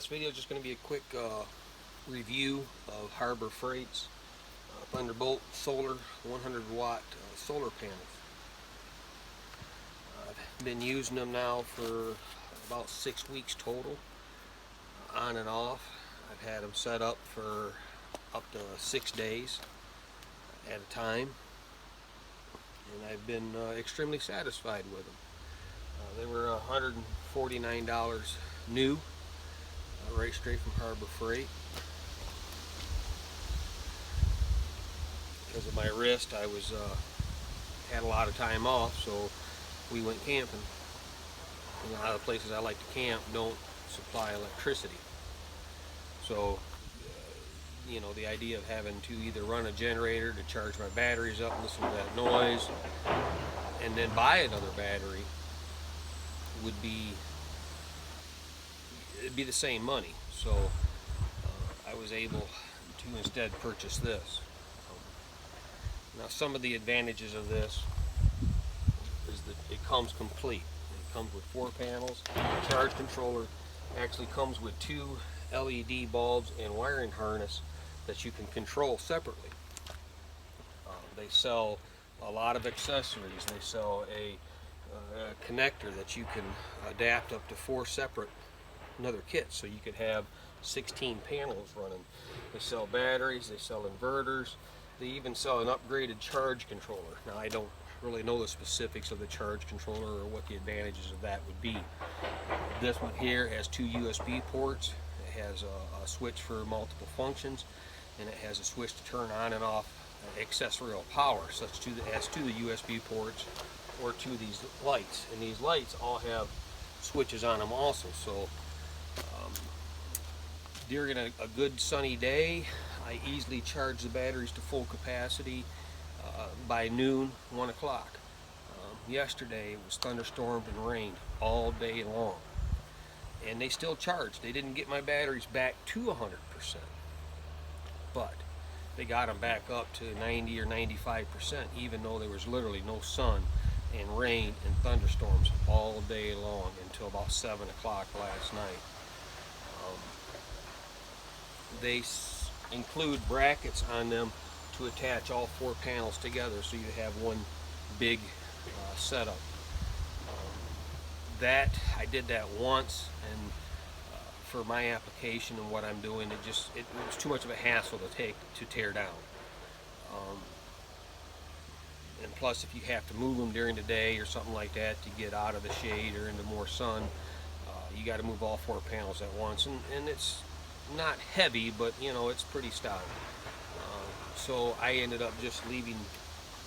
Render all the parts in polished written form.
video is just going to be a quick review of Harbor Freight's Thunderbolt Solar 100 watt solar panels. I've been using them now for about 6 weeks total, on and off. I've had them set up for up to 6 days at a time, and I've been extremely satisfied with them. They were $149 new, right straight from Harbor Freight. Because of my wrist, I was had a lot of time off, so we went camping. And a lot of the places I like to camp don't supply electricity, so you know, the idea of having to either run a generator to charge my batteries up and listen to that noise, and then buy another battery would be, it'd be the same money. So I was able to instead purchase this. Now, some of the advantages of this is that it comes complete. It comes with 4 panels. The charge controller actually comes with 2 LED bulbs and wiring harness that you can control separately. They sell a lot of accessories. They sell a connector that you can adapt up to 4 separate another kits, so you could have 16 panels running. They sell batteries, they sell inverters, they even sell an upgraded charge controller. Now, I don't really know the specifics of the charge controller or what the advantages of that would be. This one here has 2 USB ports. It has a switch for multiple functions, and it has a switch to turn on and off accessorial power, such as to the USB ports or to these lights. And these lights all have switches on them also. So during a good sunny day, I easily charge the batteries to full capacity by noon, 1 o'clock. Yesterday it was thunderstormed and rained all day long, and they still charged. They didn't get my batteries back to 100%, but they got them back up to 90 or 95%, even though there was literally no sun and rain and thunderstorms all day long until about 7 o'clock last night. They include brackets on them to attach all 4 panels together, so you have one big setup. That I did that once, and for my application and what I'm doing, it was too much of a hassle to tear down. And plus, if you have to move them during the day or something like that to get out of the shade or into more sun, you got to move all 4 panels at once, and it's not heavy, but you know, it's pretty stout. So I ended up just leaving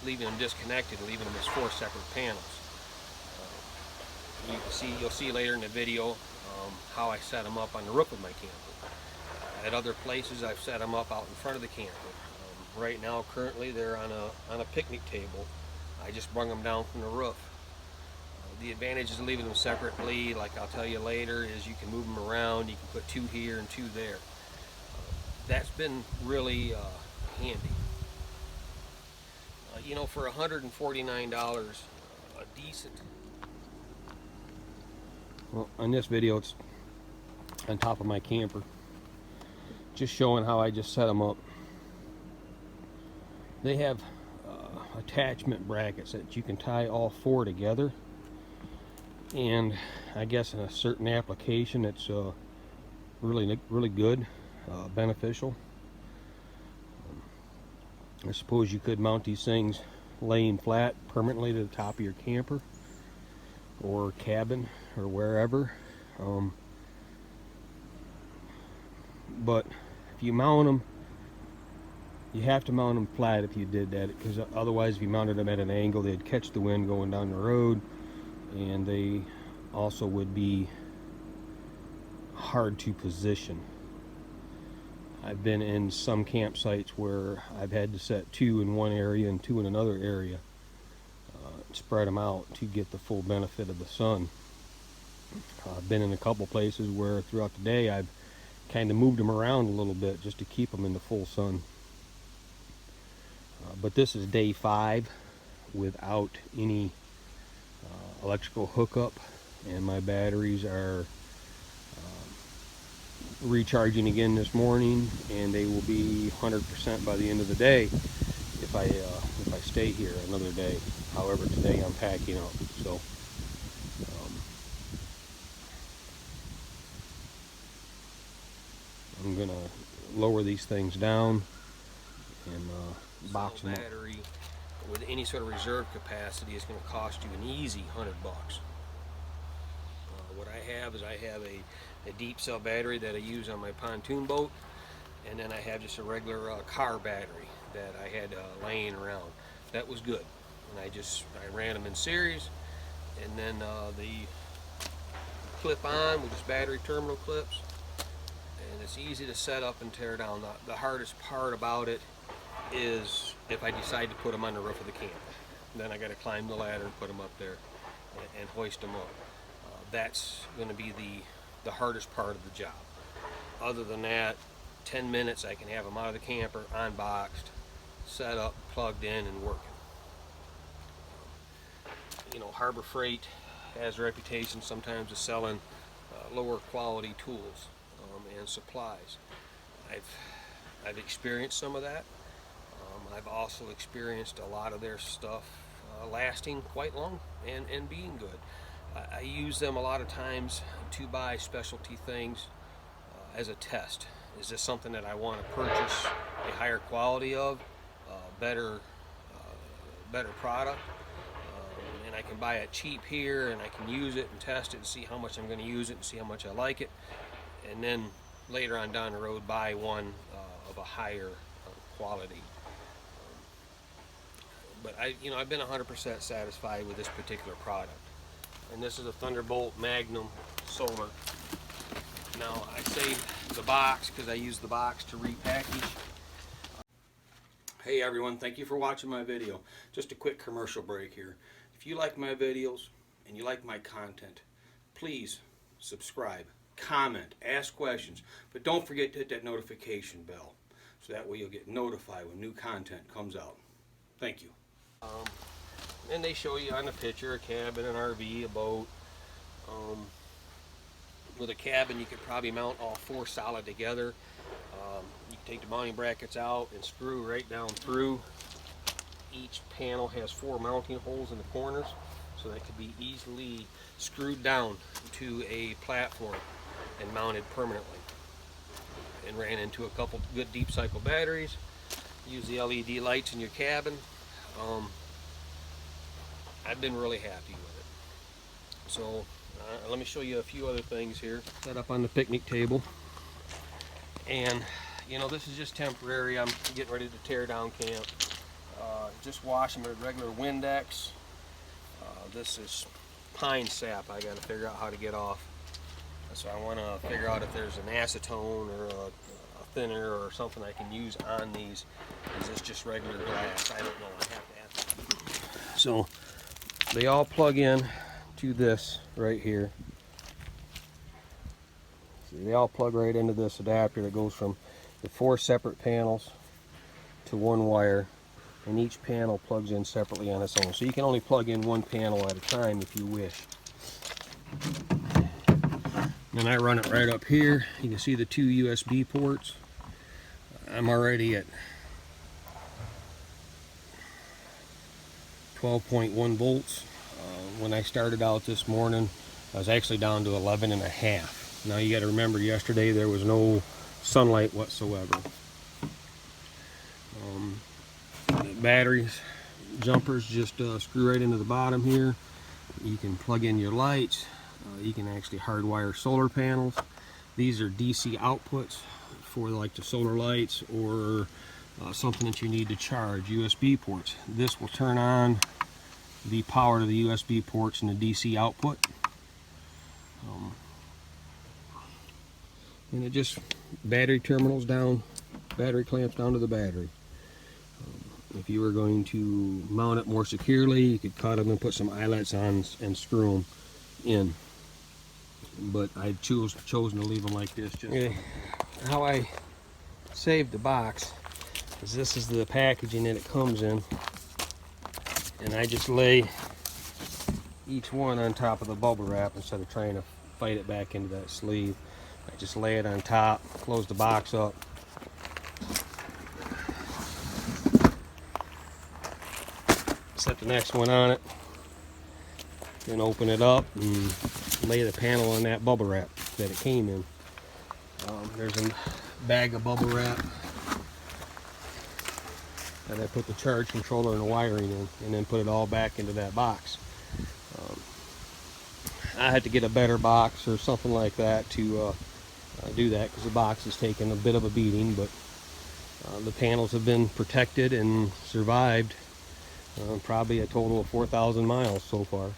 them disconnected and leaving them as 4 separate panels. You'll see later in the video how I set them up on the roof of my camper. At other places, I've set them up out in front of the camper. Right now, currently, they're on a picnic table. I just brung them down from the roof. The advantages of leaving them separately, like I'll tell you later, is you can move them around. You can put 2 here and 2 there. That's been really handy. You know, for $149, a decent. Well, on this video, it's on top of my camper, just showing how I just set them up. They have attachment brackets that you can tie all 4 together, and I guess in a certain application it's really good, beneficial. I suppose you could mount these things laying flat permanently to the top of your camper or cabin or wherever, but if you mount them, you have to mount them flat if you did that, because otherwise, if you mounted them at an angle, they'd catch the wind going down the road, and they also would be hard to position. I've been in some campsites where I've had to set 2 in one area and 2 in another area, spread them out to get the full benefit of the sun. I've been in a couple places where throughout the day I've kind of moved them around a little bit just to keep them in the full sun. But this is day 5 without any electrical hookup, and my batteries are recharging again this morning, and they will be 100% by the end of the day if I stay here another day. However, today I'm packing up, so I'm gonna lower these things down and box them up. Battery with any sort of reserve capacity is going to cost you an easy $100. What I have is a deep cell battery that I use on my pontoon boat, and then I have just a regular car battery that I had laying around. That was good, and I ran them in series, and then the clip on with just battery terminal clips, and it's easy to set up and tear down. The hardest part about it is if I decide to put them on the roof of the camp. Then I got to climb the ladder and put them up there and hoist them up. That's going to be the hardest part of the job. Other than that, 10 minutes I can have them out of the camper, unboxed, set up, plugged in, and working. You know, Harbor Freight has a reputation sometimes of selling lower quality tools and supplies. I've experienced some of that. I've also experienced a lot of their stuff lasting quite long and being good. I use them a lot of times to buy specialty things as a test. Is this something that I want to purchase a higher quality of, better product, and I can buy it cheap here, and I can use it and test it and see how much I'm going to use it and see how much I like it, and then later on down the road buy one of a higher quality. But I've been 100% satisfied with this particular product. And this is a Thunderbolt Magnum Solar. Now, I saved the box because I use the box to repackage. Hey everyone, thank you for watching my video. Just a quick commercial break here. If you like my videos and you like my content, please subscribe, comment, ask questions, but don't forget to hit that notification bell so that way you'll get notified when new content comes out. Thank you. And they show you on the picture a cabin, an RV, a boat. With a cabin you could probably mount all four solid together. You can take the mounting brackets out and screw right down through. Each panel has 4 mounting holes in the corners, so that could be easily screwed down to a platform and mounted permanently. And ran into a couple good deep cycle batteries. Use the LED lights in your cabin. I've been really happy with it. So let me show you a few other things here. Set up on the picnic table. And this is just temporary. I'm getting ready to tear down camp. Just wash them with regular Windex. This is pine sap I got to figure out how to get off. So I want to figure out if there's an acetone or a thinner or something I can use on these. Is this just regular glass? I don't know. I have to ask. So they all plug in to this right here. See, they all plug right into this adapter that goes from the 4 separate panels to 1 wire, and each panel plugs in separately on its own. So you can only plug in 1 panel at a time if you wish. Then I run it right up here. You can see the 2 USB ports. I'm already at 12.1 volts. When I started out this morning, I was actually down to 11.5. Now you got to remember, yesterday there was no sunlight whatsoever. Batteries, jumpers, just screw right into the bottom here. You can plug in your lights. You can actually hardwire solar panels. These are DC outputs for like the solar lights or something that you need to charge, USB ports. This will turn on the power to the USB ports and the DC output. And it just battery terminals down, battery clamps down to the battery. If you were going to mount it more securely, you could cut them and put some eyelets on and screw them in. But I've chosen to leave them like this. Just how I saved the box is this is the packaging that it comes in, and I just lay each one on top of the bubble wrap instead of trying to fight it back into that sleeve. I just lay it on top, close the box up. Set the next one on it, then open it up and lay the panel on that bubble wrap that it came in. There's a bag of bubble wrap that I put the charge controller and the wiring in, and then put it all back into that box. I had to get a better box or something like that to do that, because the box has taken a bit of a beating, but the panels have been protected and survived probably a total of 4,000 miles so far.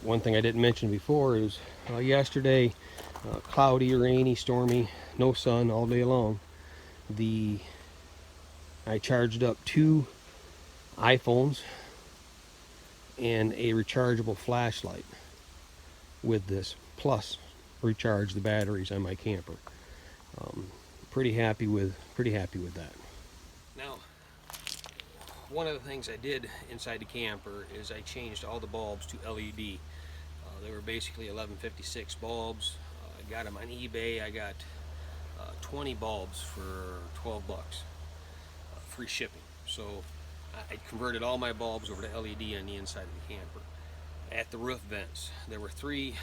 One thing I didn't mention before is yesterday, cloudy, rainy, stormy, no sun all day long. I charged up 2 iPhones and a rechargeable flashlight with this, plus recharge the batteries on my camper. Pretty happy with that. Now, one of the things I did inside the camper is I changed all the bulbs to LED. They were basically 1156 bulbs. I got them on eBay. I got 20 bulbs for 12 bucks, free shipping. So I converted all my bulbs over to LED on the inside of the camper. At the roof vents, there were 3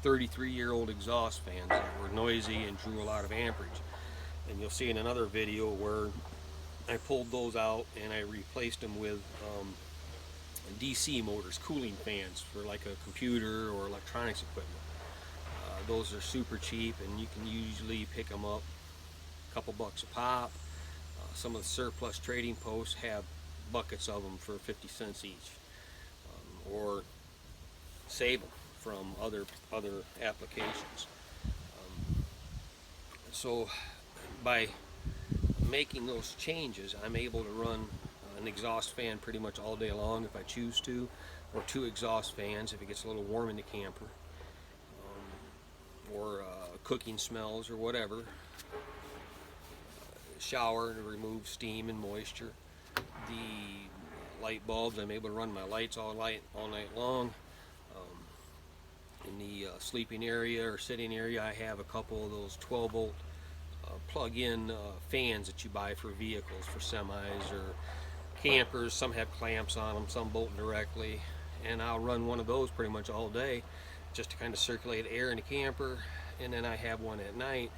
33-year-old exhaust fans that were noisy and drew a lot of amperage. And you'll see in another video where I pulled those out and I replaced them with DC motors, cooling fans for like a computer or electronics equipment. Those are super cheap, and you can usually pick them up a couple bucks a pop. Some of the surplus trading posts have buckets of them for 50 cents each, or save them from other applications. So by making those changes, I'm able to run an exhaust fan pretty much all day long if I choose to, or 2 exhaust fans if it gets a little warm in the camper, or cooking smells or whatever. Shower to remove steam and moisture. The light bulbs, I'm able to run my lights all night long. In the sleeping area or sitting area, I have a couple of those 12-volt plug-in fans that you buy for vehicles, for semis or campers. Some have clamps on them, some bolt directly, and I'll run one of those pretty much all day just to kind of circulate air in the camper. And then I have one at night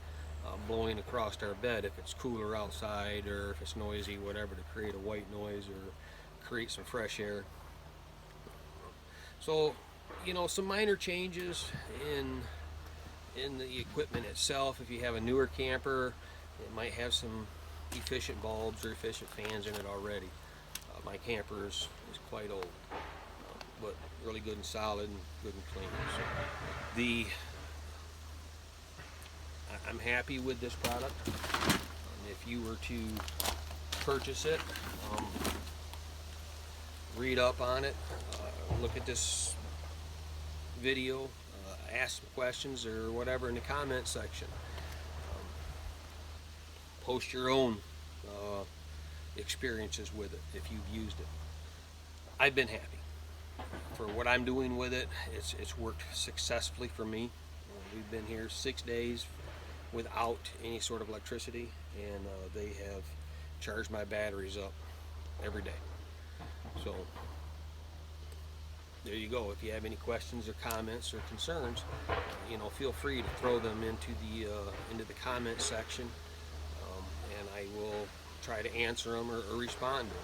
blowing across our bed if it's cooler outside or if it's noisy, whatever, to create a white noise or create some fresh air. So, you know, some minor changes in the equipment itself. If you have a newer camper, it might have some efficient bulbs or efficient fans in it already. My camper is quite old, but really good and solid and good and clean. So I'm happy with this product. If you were to purchase it, read up on it, look at this video, ask some questions or whatever in the comment section. Post your own experiences with it if you've used it. I've been happy. For what I'm doing with it, it's worked successfully for me. We've been here 6 days without any sort of electricity, and they have charged my batteries up every day. So there you go. If you have any questions or comments or concerns, you know, feel free to throw them into the comment section, and I will try to answer them or respond to them.